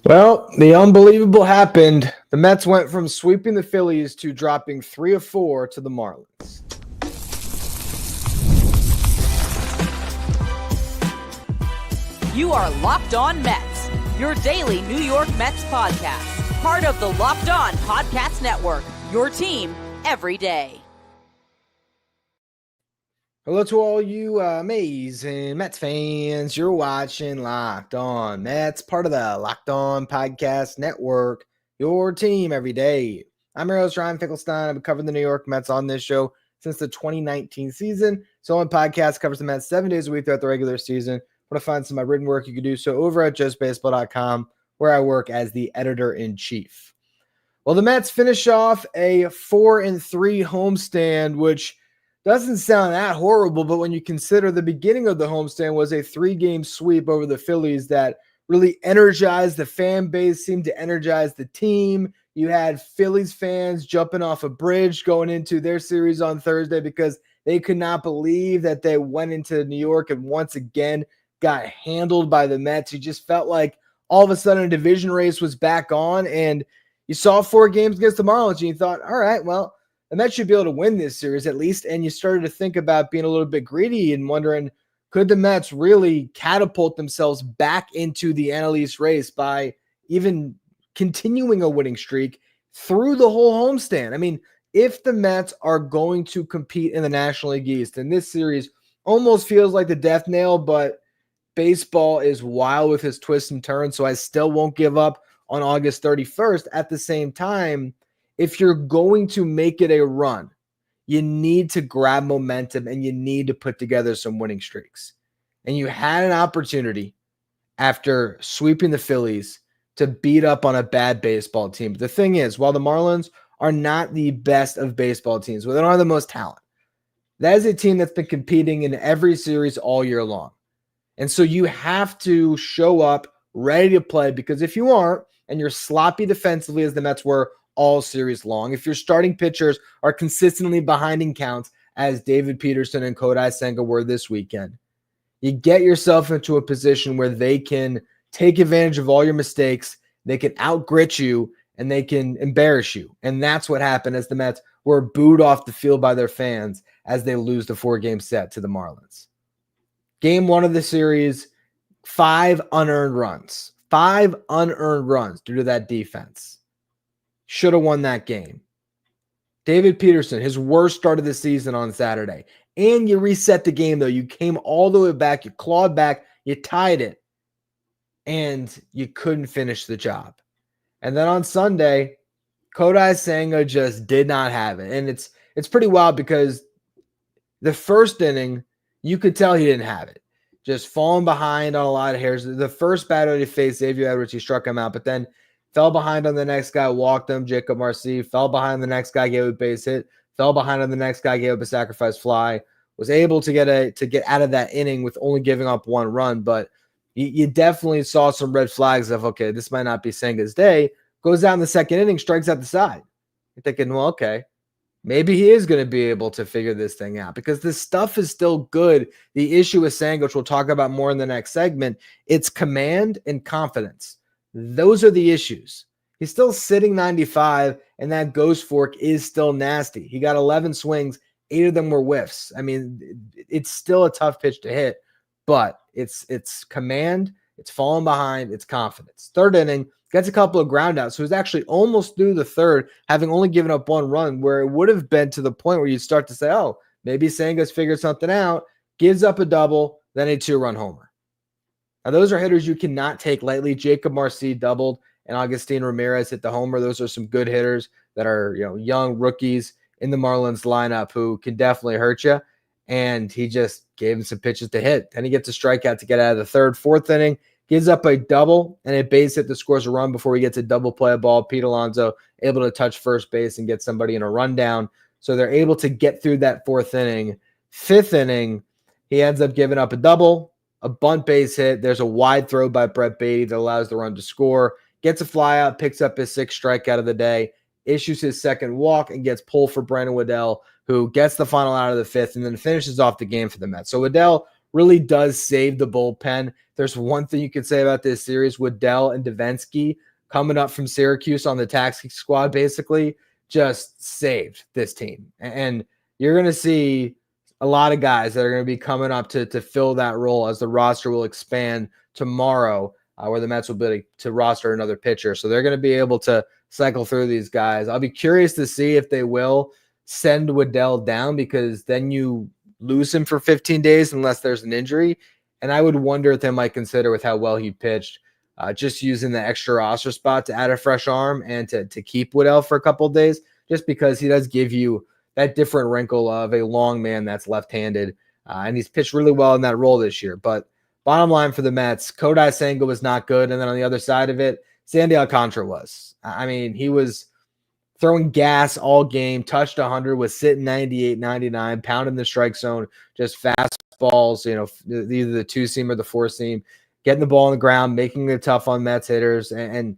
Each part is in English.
Well, the unbelievable happened. The Mets went from sweeping the Phillies to dropping 3 of 4 to the Marlins. You are Locked On Mets, your daily New York Mets podcast. Part of the Locked On Podcast Network, your team every day. Hello to all you amazing Mets fans. You're watching Locked On Mets, part of the Locked On Podcast Network, your team every day. I'm your host, Ryan Finkelstein. I've been covering the New York Mets on this show since the 2019 season. So on podcast covers the Mets 7 days a week throughout the regular season. Want to find some of my written work, you can do so over at justbaseball.com, where I work as the editor-in-chief. Well, the Mets finish off a 4-3 homestand, which doesn't sound that horrible, but when you consider the beginning of the homestand was a 3-game sweep over the Phillies that really energized the fan base, seemed to energize the team. You had Phillies fans jumping off a bridge going into their series on Thursday because they could not believe that they went into New York and once again got handled by the Mets. You just felt like all of a sudden a division race was back on, and you saw 4 games against the Marlins, and you thought, all right, well, the Mets should be able to win this series at least. And you started to think about being a little bit greedy and wondering, could the Mets really catapult themselves back into the NL East race by even continuing a winning streak through the whole homestand? I mean, if the Mets are going to compete in the National League East, and this series almost feels like the death nail, but baseball is wild with its twists and turns, so I still won't give up on August 31st. At the same time, if you're going to make it a run, you need to grab momentum and you need to put together some winning streaks. And you had an opportunity after sweeping the Phillies to beat up on a bad baseball team. But the thing is, while the Marlins are not the best of baseball teams, well, they don't have the most talent, that is a team that's been competing in every series all year long. And so you have to show up ready to play, because if you aren't, and you're sloppy defensively as the Mets were all series long, if your starting pitchers are consistently behind in counts as David Peterson and Kodai Senga were this weekend, you get yourself into a position where they can take advantage of all your mistakes, they can out-grit you, and they can embarrass you. And that's what happened as the Mets were booed off the field by their fans as they lose the 4-game set to the Marlins. Game 1 of the series, 5 unearned runs. 5 unearned runs due to that defense. Should have won that game. David Peterson, his worst start of the season on Saturday. And you reset the game, though. You came all the way back. You clawed back. You tied it. And you couldn't finish the job. And then on Sunday, Kodai Senga just did not have it. And it's pretty wild because the first inning, you could tell he didn't have it. Just falling behind on a lot of hairs. The first batter he faced, Xavier Edwards, he struck him out, but then fell behind on the next guy, walked him, Jacob Marcy, fell behind the next guy, gave a base hit, fell behind on the next guy, gave up a sacrifice fly, was able to get out of that inning with only giving up 1 run, but you definitely saw some red flags of, okay, this might not be Senga's day. Goes down the second inning, strikes out the side. You're thinking, well, okay, maybe he is going to be able to figure this thing out because this stuff is still good. The issue with Senga, which we'll talk about more in the next segment, it's command and confidence. Those are the issues. He's still sitting 95, and that ghost fork is still nasty. He got 11 swings, 8 of them were whiffs. I mean, it's still a tough pitch to hit, but it's command, it's falling behind, it's confidence. Third inning, gets a couple of groundouts, so he's actually almost through the third, having only given up 1 run, where it would have been to the point where you start to say, oh, maybe Senga's figured something out, gives up a double, then a 2-run homer. Now, those are hitters you cannot take lightly. Jacob Marcy doubled, and Agustin Ramirez hit the homer. Those are some good hitters that are, young rookies in the Marlins lineup who can definitely hurt you. And he just gave him some pitches to hit. Then he gets a strikeout to get out of the third. Fourth inning, gives up a double and a base hit that scores a run before he gets a double play ball. Pete Alonso able to touch first base and get somebody in a rundown. So they're able to get through that 4th inning. 5th inning, he ends up giving up a double, a bunt base hit. There's a wide throw by Brett Beatty that allows the run to score. Gets a fly out, picks up his 6th strikeout of the day, issues his 2nd walk, and gets pulled for Brandon Waddell, who gets the final out of the 5th and then finishes off the game for the Mets. So Waddell really does save the bullpen. There's one thing you could say about this series: Waddell and Devenski coming up from Syracuse on the taxi squad basically just saved this team. And you're going to see a lot of guys that are going to be coming up to fill that role as the roster will expand tomorrow, where the Mets will be to roster another pitcher. So they're going to be able to cycle through these guys. I'll be curious to see if they will send Waddell down, because then you lose him for 15 days unless there's an injury. And I would wonder if they might consider, with how well he pitched, just using the extra roster spot to add a fresh arm and to keep Waddell for a couple of days, just because he does give you that different wrinkle of a long man that's left-handed. And he's pitched really well in that role this year. But bottom line for the Mets, Kodai Senga was not good. And then on the other side of it, Sandy Alcantara was. I mean, he was throwing gas all game, touched 100, was sitting 98, 99, pounding the strike zone, just fastballs, either the two-seam or the four-seam, getting the ball on the ground, making it tough on Mets hitters. And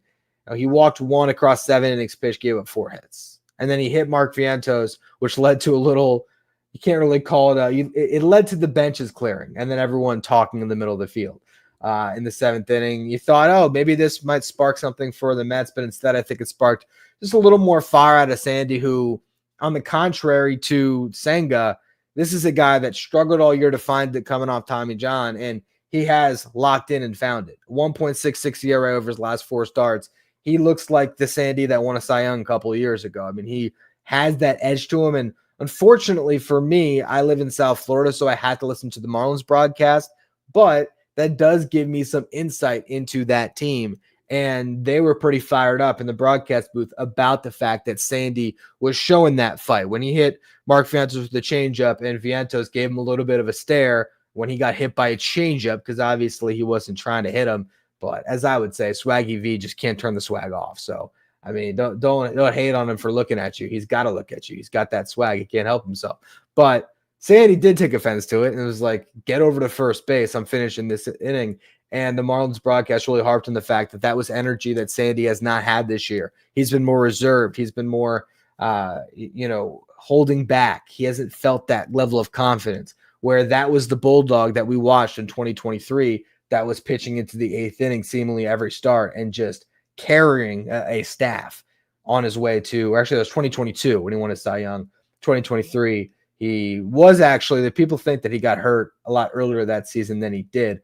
he walked one across 7 innings pitch, gave up 4 hits. And then he hit Mark Vientos, which led to a little, you can't really call it, it led to the benches clearing and then everyone talking in the middle of the field. In the 7th inning, you thought, oh, maybe this might spark something for the Mets, but instead I think it sparked just a little more fire out of Sandy, who, on the contrary to Senga, this is a guy that struggled all year to find it coming off Tommy John, and he has locked in and found it. 1.66 ERA over his last 4 starts. He looks like the Sandy that won a Cy Young a couple of years ago. I mean, he has that edge to him, and unfortunately for me, I live in South Florida, so I had to listen to the Marlins broadcast, but that does give me some insight into that team. And they were pretty fired up in the broadcast booth about the fact that Sandy was showing that fight. When he hit Mark Vientos with the changeup, and Vientos gave him a little bit of a stare when he got hit by a changeup, because obviously he wasn't trying to hit him. But as I would say, Swaggy V just can't turn the swag off. So, I mean, don't hate on him for looking at you. He's got to look at you. He's got that swag. He can't help himself. But Sandy did take offense to it, and it was like, get over to first base. I'm finishing this inning. And the Marlins broadcast really harped on the fact that that was energy that Sandy has not had this year. He's been more reserved. He's been more, holding back. He hasn't felt that level of confidence, where that was the Bulldog that we watched in 2023 that was pitching into the 8th inning seemingly every start and just carrying a staff on his way to, or actually, that was 2022 when he won his Cy Young. 2023, he was actually, the people think that he got hurt a lot earlier that season than he did.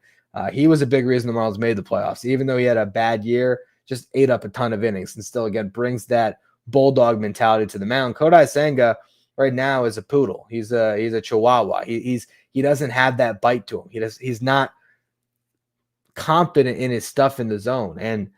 He was a big reason the Marlins made the playoffs. Even though he had a bad year, just ate up a ton of innings and still, again, brings that Bulldog mentality to the mound. Kodai Senga right now is a poodle. He's a chihuahua. He doesn't have that bite to him. He's not confident in his stuff in the zone. And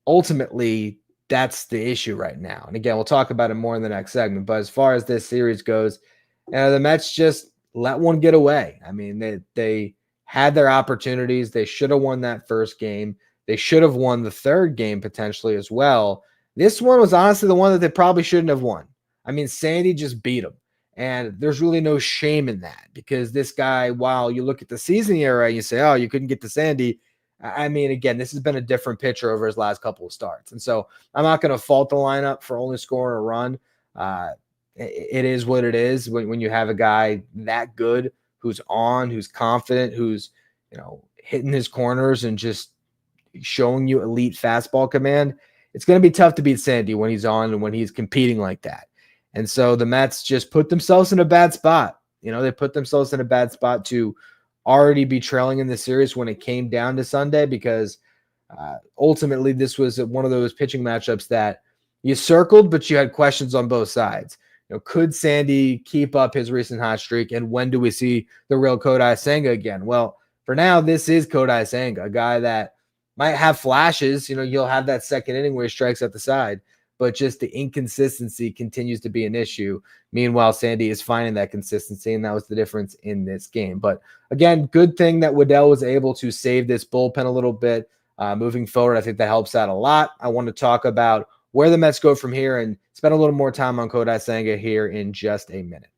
ultimately, that's the issue right now. And again, we'll talk about it more in the next segment. But as far as this series goes, the Mets just let one get away. I mean, they had their opportunities. They should have won that first game. They should have won the third game potentially as well. This one was honestly the one that they probably shouldn't have won. I mean, Sandy just beat him. And there's really no shame in that, because this guy, while you look at the season era, you say, oh, you couldn't get to Sandy. I mean, again, this has been a different pitcher over his last couple of starts. And so I'm not going to fault the lineup for only scoring a run. It is what it is when you have a guy that good, who's confident, who's, hitting his corners and just showing you elite fastball command. It's going to be tough to beat Sandy when he's on and when he's competing like that. And so the Mets just put themselves in a bad spot. They put themselves in a bad spot to already be trailing in the series when it came down to Sunday, because ultimately this was one of those pitching matchups that you circled, but you had questions on both sides. Could Sandy keep up his recent hot streak, and when do we see the real Kodai Senga again? Well, for now, this is Kodai Senga, a guy that might have flashes. You'll have that second inning where he strikes at the side, but just the inconsistency continues to be an issue. Meanwhile, Sandy is finding that consistency, and that was the difference in this game. But again, good thing that Waddell was able to save this bullpen a little bit. Moving forward, I think that helps out a lot. I want to talk about where the Mets go from here and spend a little more time on Kodai Senga here in just a minute.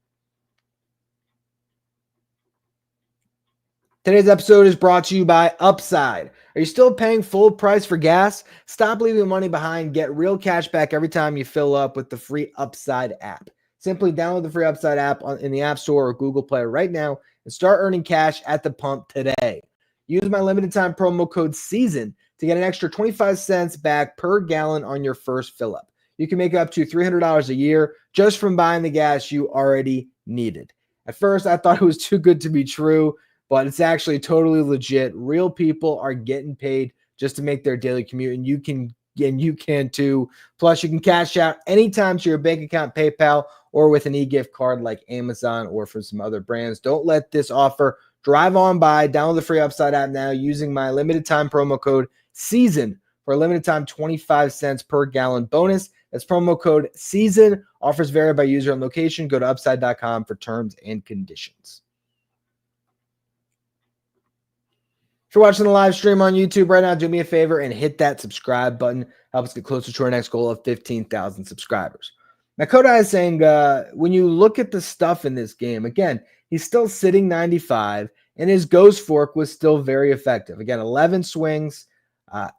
Today's episode is brought to you by Upside. Are you still paying full price for gas? Stop leaving money behind. Get real cash back every time you fill up with the free Upside app. Simply download the free Upside app in the App Store or Google Play right now and start earning cash at the pump today. Use my limited time promo code SEASON to get an extra 25 cents back per gallon on your first fill up. You can make up to $300 a year just from buying the gas you already needed. At first, I thought it was too good to be true, but it's actually totally legit. Real people are getting paid just to make their daily commute, and you can too. Plus, you can cash out anytime to your bank account, PayPal, or with an e-gift card like Amazon or from some other brands. Don't let this offer drive on by. Download the free Upside app now using my limited time promo code SEASON for a limited time 25 cents per gallon bonus. That's promo code SEASON. Offers vary by user and location. Go to upside.com for terms and conditions. If you're watching the live stream on YouTube right now, do me a favor and hit that subscribe button. Help us get closer to our next goal of 15,000 subscribers. Now, Kodai Senga, when you look at the stuff in this game, again, he's still sitting 95, and his ghost fork was still very effective. Again, 11 swings,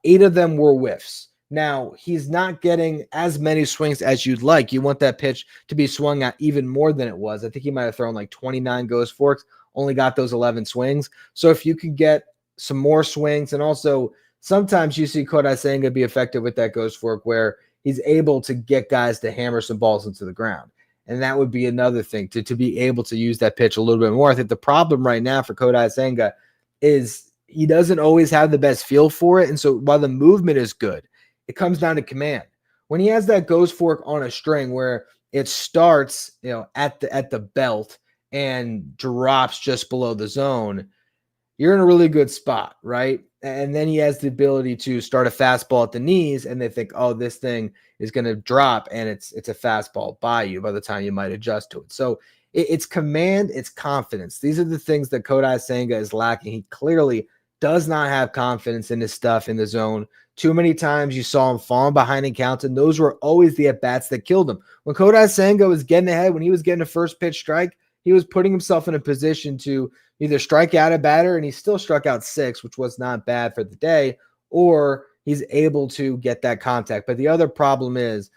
8 of them were whiffs. Now, he's not getting as many swings as you'd like. You want that pitch to be swung at even more than it was. I think he might have thrown like 29 ghost forks, only got those 11 swings. So if you could get some more swings, and also sometimes you see Kodai Senga be effective with that ghost fork where he's able to get guys to hammer some balls into the ground. And that would be another thing, to be able to use that pitch a little bit more. I think the problem right now for Kodai Senga is he doesn't always have the best feel for it. And so while the movement is good, it comes down to command. When he has that ghost fork on a string where it starts, at the belt and drops just below the zone, you're in a really good spot, right? And then he has the ability to start a fastball at the knees, and they think, oh, this thing is going to drop, and it's a fastball by you by the time you might adjust to it. So it's command, it's confidence. These are the things that Kodai Senga is lacking. He clearly does not have confidence in his stuff in the zone. Too many times you saw him falling behind in counts, and those were always the at-bats that killed him. When Kodai Senga was getting ahead, when he was getting a first pitch strike, he was putting himself in a position to either strike out a batter, and he still struck out 6, which was not bad for the day, or he's able to get that contact. But the other problem is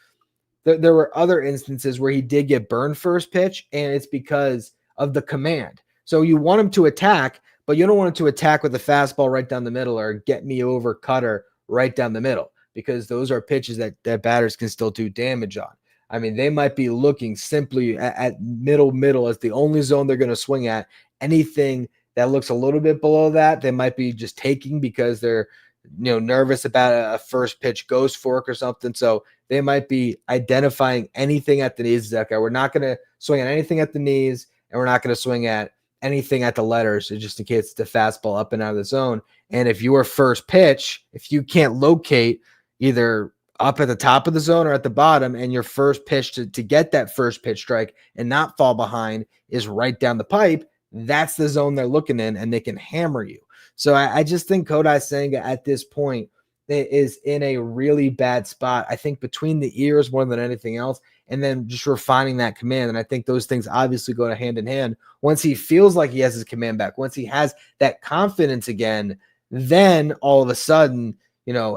there were other instances where he did get burned first pitch, and it's because of the command. So you want him to attack, but you don't want him to attack with a fastball right down the middle or get me over cutter right down the middle, because those are pitches that batters can still do damage on. I mean, they might be looking simply at middle as the only zone they're going to swing at. Anything that looks a little bit below that, they might be just taking because they're nervous about a first pitch ghost fork or something. So they might be identifying anything at the knees. Okay, we're not going to swing at anything at the knees, and we're not going to swing at anything at the letters, just in case it's the fastball up and out of the zone. And if your first pitch, if you can't locate either up at the top of the zone or at the bottom, and your first pitch to get that first pitch strike and not fall behind is right down the pipe, that's the zone they're looking in, and they can hammer you. So I just think Kodai Senga at this point is in a really bad spot. I think between the ears more than anything else, and then just refining that command. And I think those things obviously go hand in hand. Once he feels like he has his command back, once he has that confidence again, then all of a sudden,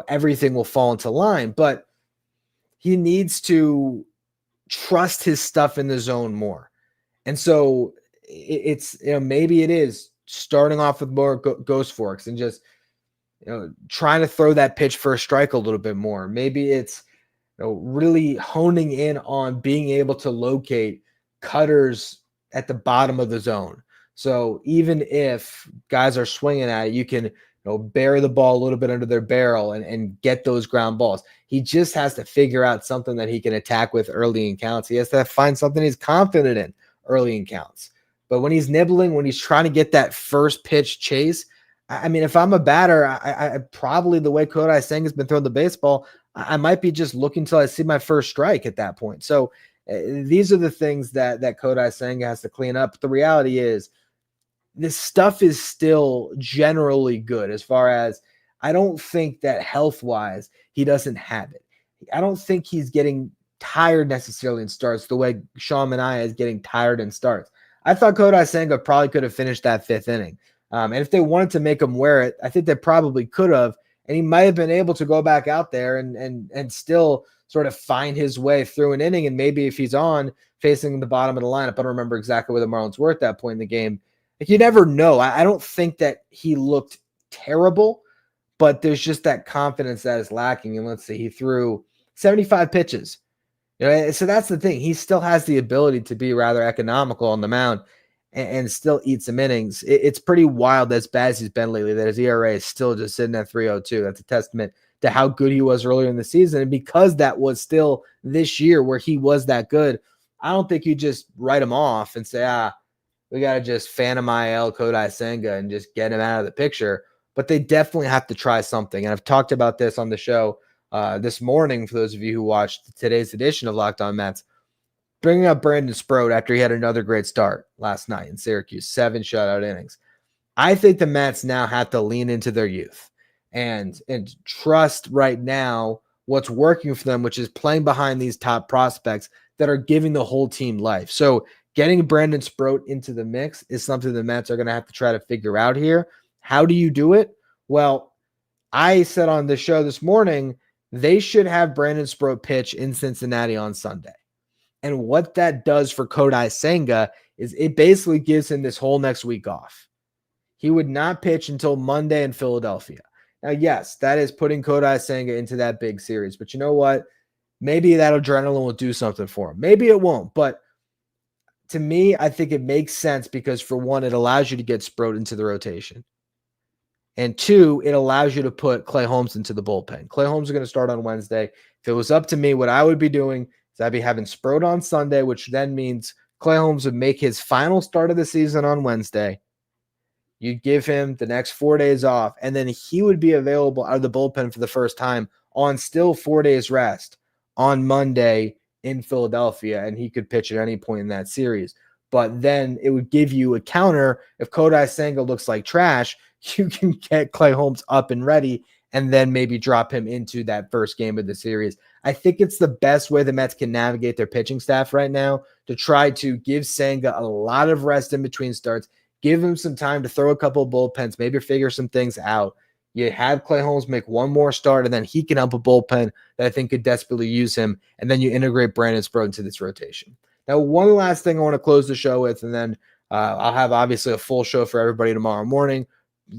everything will fall into line. But he needs to trust his stuff in the zone more. And so it's, maybe it is starting off with more ghost forks and just, trying to throw that pitch for a strike a little bit more. Maybe it's, really honing in on being able to locate cutters at the bottom of the zone. So even if guys are swinging at it, you can bury the ball a little bit under their barrel and get those ground balls. He just has to figure out something that he can attack with early in counts. He has to find something he's confident in early in counts. But when he's nibbling, when he's trying to get that first pitch chase, I mean, if I'm a batter, I probably, the way Kodai Senga has been throwing the baseball, I might be just looking till I see my first strike at that point. So these are the things that Kodai Senga has to clean up. The reality is this stuff is still generally good, as far as I don't think that health-wise he doesn't have it. I don't think he's getting tired necessarily in starts the way Sean Manaea is getting tired in starts. I thought Kodai Senga probably could have finished that 5th inning. And if they wanted to make him wear it, I think they probably could have. And he might have been able to go back out there and still sort of find his way through an inning. And maybe if he's on facing the bottom of the lineup, I don't remember exactly where the Marlins were at that point in the game, Like, you never know. I don't think that he looked terrible, but there's just that confidence that is lacking. And let's see, he threw 75 pitches. So that's the thing. He still has the ability to be rather economical on the mound and still eat some innings. It's pretty wild, as bad as he's been lately, that his ERA is still just sitting at 3.02. That's a testament to how good he was earlier in the season. And because that was still this year where he was that good, I don't think you just write him off and say, we got to just Phantom IL Kodai Senga and just get him out of the picture. But they definitely have to try something. And I've talked about this on the show this morning for those of you who watched today's edition of Locked On Mets. Bringing up Brandon Sproat after he had another great start last night in Syracuse, 7 shutout innings. I think the Mets now have to lean into their youth and trust right now what's working for them, which is playing behind these top prospects that are giving the whole team life. So getting Brandon Sproat into the mix is something the Mets are going to have to try to figure out here. How do you do it? Well, I said on the show this morning, they should have Brandon Sproat pitch in Cincinnati on Sunday. And what that does for Kodai Senga is it basically gives him this whole next week off. He would not pitch until Monday in Philadelphia. Now, yes, that is putting Kodai Senga into that big series. But you know what? Maybe that adrenaline will do something for him. Maybe it won't. But to me, I think it makes sense because, for one, it allows you to get Sproat into the rotation. And two, it allows you to put Clay Holmes into the bullpen. Clay Holmes is going to start on Wednesday. If it was up to me, what I would be doing is I'd be having Sproat on Sunday, which then means Clay Holmes would make his final start of the season on Wednesday. You'd give him the next 4 days off, and then he would be available out of the bullpen for the first time on still 4 days rest on Monday in Philadelphia, and he could pitch at any point in that series. But then it would give you a counter. If Kodai Senga looks like trash, you can get Clay Holmes up and ready and then maybe drop him into that first game of the series. I think it's the best way the Mets can navigate their pitching staff right now, to try to give Senga a lot of rest in between starts, give him some time to throw a couple of bullpens, maybe figure some things out. You have Clay Holmes make one more start, and then he can help a bullpen that I think could desperately use him, and then you integrate Brandon Sproat into this rotation. Now, one last thing I want to close the show with, and then I'll have obviously a full show for everybody tomorrow morning,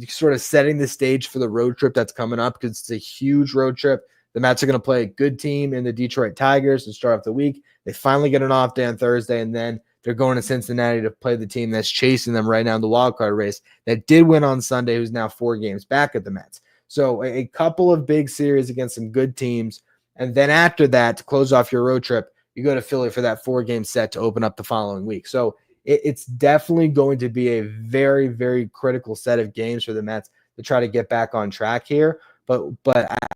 sort of setting the stage for the road trip that's coming up, because it's a huge road trip. The Mets are going to play a good team in the Detroit Tigers to start off the week. They finally get an off day on Thursday, and then they're going to Cincinnati to play the team that's chasing them right now in the wild card race that did win on Sunday, who's now 4 games back at the Mets. So a couple of big series against some good teams. And then after that, to close off your road trip, you go to Philly for that 4-game set to open up the following week. So it's definitely going to be a very, very critical set of games for the Mets to try to get back on track here. But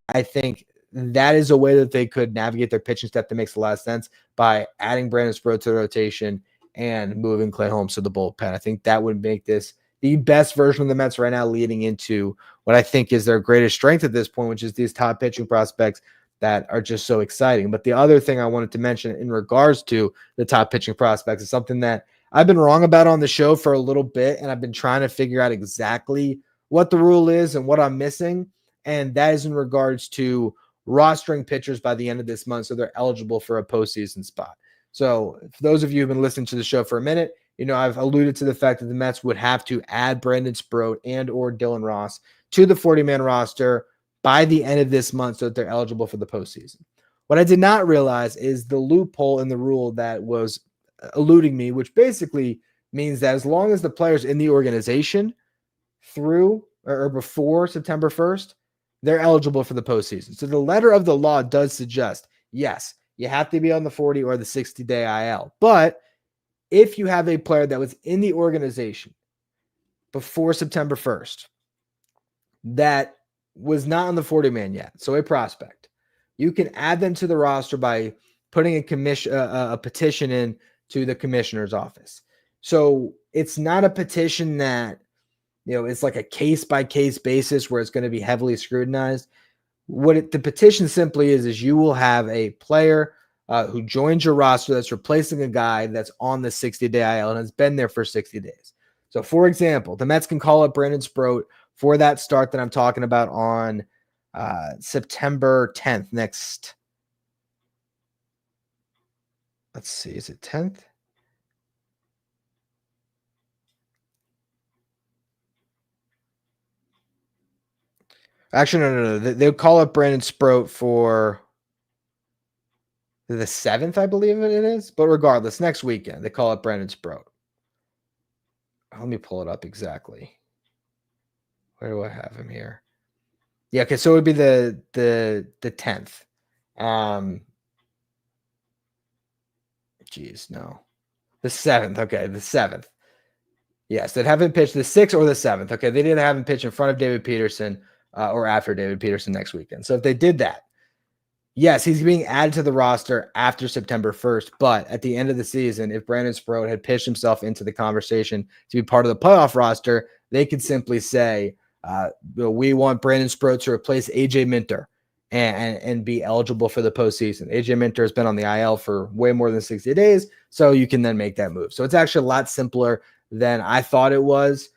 I think that is a way that they could navigate their pitching staff that makes a lot of sense, by adding Brandon Sproat to the rotation and moving Clay Holmes to the bullpen. I think that would make this the best version of the Mets right now, leading into what I think is their greatest strength at this point, which is these top pitching prospects that are just so exciting. But the other thing I wanted to mention in regards to the top pitching prospects is something that I've been wrong about on the show for a little bit, and I've been trying to figure out exactly what the rule is and what I'm missing. And that is in regards to rostering pitchers by the end of this month so they're eligible for a postseason spot. So for those of you who've been listening to the show for a minute, you know, I've alluded to the fact that the Mets would have to add Brandon Sproat and or Dylan Ross to the 40-man roster by the end of this month so that they're eligible for the postseason. What I did not realize is the loophole in the rule that was eluding me, which basically means that as long as the player's in the organization through or before September 1st, they're eligible for the postseason. So the letter of the law does suggest, yes, you have to be on the 40 or the 60-day IL. But if you have a player that was in the organization before September 1st that was not on the 40-man yet, so a prospect, you can add them to the roster by putting a petition in to the commissioner's office. So it's not a petition that, you know, it's like a case-by-case basis where it's going to be heavily scrutinized. The petition simply is you will have a player who joins your roster that's replacing a guy that's on the 60-day IL and has been there for 60 days. So, for example, the Mets can call up Brandon Sproat for that start that I'm talking about on September 10th next. Let's see, is it 10th? Actually, no. They'll call up Brandon Sproat for the 7th, I believe it is. But regardless, next weekend, they call up Brandon Sproat. Let me pull it up exactly. Where do I have him here? Yeah, okay, so it would be the 10th. Geez, no. The 7th. Okay, the 7th. Yes, they'd have him pitch the 6th or the 7th. Okay, they didn't have him pitch in front of David Peterson or after David Peterson next weekend. So if they did that, yes, he's being added to the roster after September 1st. But at the end of the season, if Brandon Sproat had pitched himself into the conversation to be part of the playoff roster, they could simply say, we want Brandon Sproat to replace AJ Minter and be eligible for the postseason. AJ Minter has been on the IL for way more than 60 days, so you can then make that move. So it's actually a lot simpler than I thought it was.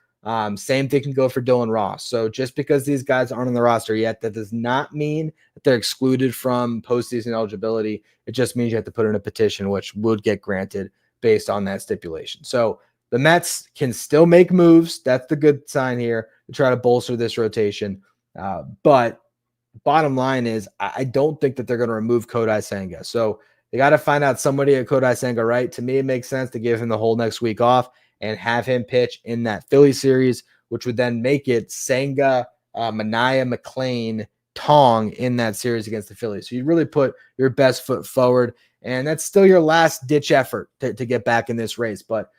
Same thing can go for Dylan Ross. So just because these guys aren't on the roster yet, that does not mean that they're excluded from postseason eligibility. It just means you have to put in a petition, which would get granted based on that stipulation. So the Mets can still make moves. That's the good sign here to try to bolster this rotation. But bottom line is, I don't think that they're going to remove Kodai Senga. So they got to find out somebody at Kodai Senga, right? To me, it makes sense to give him the whole next week off and have him pitch in that Philly series, which would then make it Senga, Manaea, McLean, Tong in that series against the Phillies. So you really put your best foot forward, and that's still your last ditch effort to get back in this race. But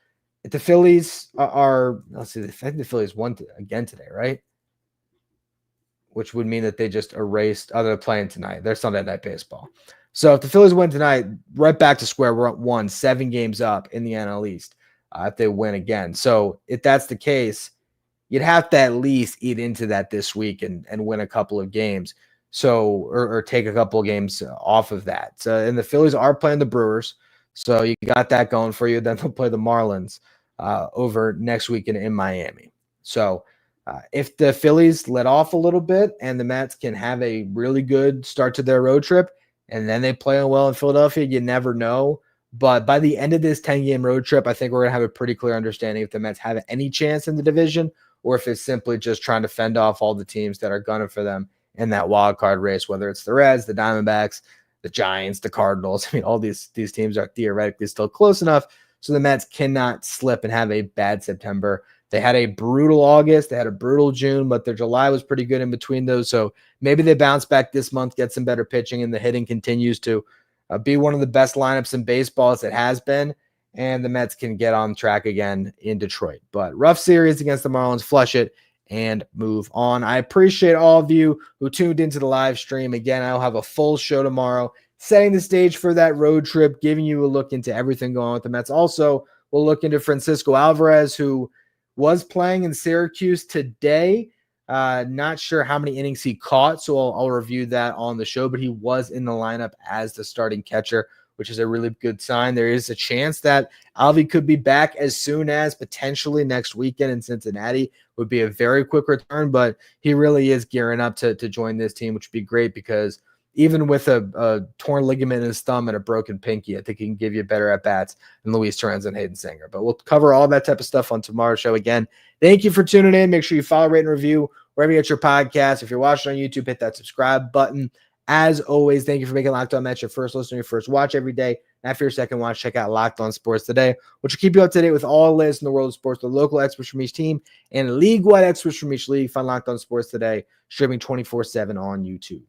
if the Phillies are, let's see, I think the Phillies won again today, right? Which would mean that they just erased, they're playing tonight. They're Sunday Night Baseball. So if the Phillies win tonight, right back to square one, 7 games up in the NL East if they win again. So if that's the case, you'd have to at least eat into that this week and win a couple of games. So, or take a couple of games off of that. So, and the Phillies are playing the Brewers. So you got that going for you. Then they'll play the Marlins over next weekend in Miami. So if the Phillies let off a little bit and the Mets can have a really good start to their road trip, and then they play well in Philadelphia, you never know. But by the end of this 10-game road trip, I think we're going to have a pretty clear understanding if the Mets have any chance in the division or if it's simply just trying to fend off all the teams that are gunning for them in that wild card race, whether it's the Reds, the Diamondbacks, the Giants, the Cardinals. I mean, all these teams are theoretically still close enough so the Mets cannot slip and have a bad September. They had a brutal August. They had a brutal June, but their July was pretty good in between those. So maybe they bounce back this month, get some better pitching, and the hitting continues to be one of the best lineups in baseball as it has been, and the Mets can get on track again in Detroit. But rough series against the Marlins, flush it, and move on. I appreciate all of you who tuned into the live stream. Again, I'll have a full show tomorrow, setting the stage for that road trip, giving you a look into everything going on with the Mets. Also, we'll look into Francisco Alvarez, who was playing in Syracuse today. Not sure how many innings he caught, so I'll review that on the show, but he was in the lineup as the starting catcher, which is a really good sign. There is a chance that Alvy could be back as soon as potentially next weekend in Cincinnati. Would be a very quick return, but he really is gearing up to join this team, which would be great because even with a torn ligament in his thumb and a broken pinky, I think he can give you better at-bats than Luis Torrens and Hayden Singer. But we'll cover all that type of stuff on tomorrow's show. Again, thank you for tuning in. Make sure you follow, rate, and review wherever you get your podcast. If you're watching on YouTube, hit that subscribe button. As always, thank you for making Locked On Mets your first listen, your first watch every day. And after your second watch, check out Locked On Sports Today, which will keep you up to date with all the latest in the world of sports, the local experts from each team and league-wide experts from each league. Find Locked On Sports Today, streaming 24/7 on YouTube.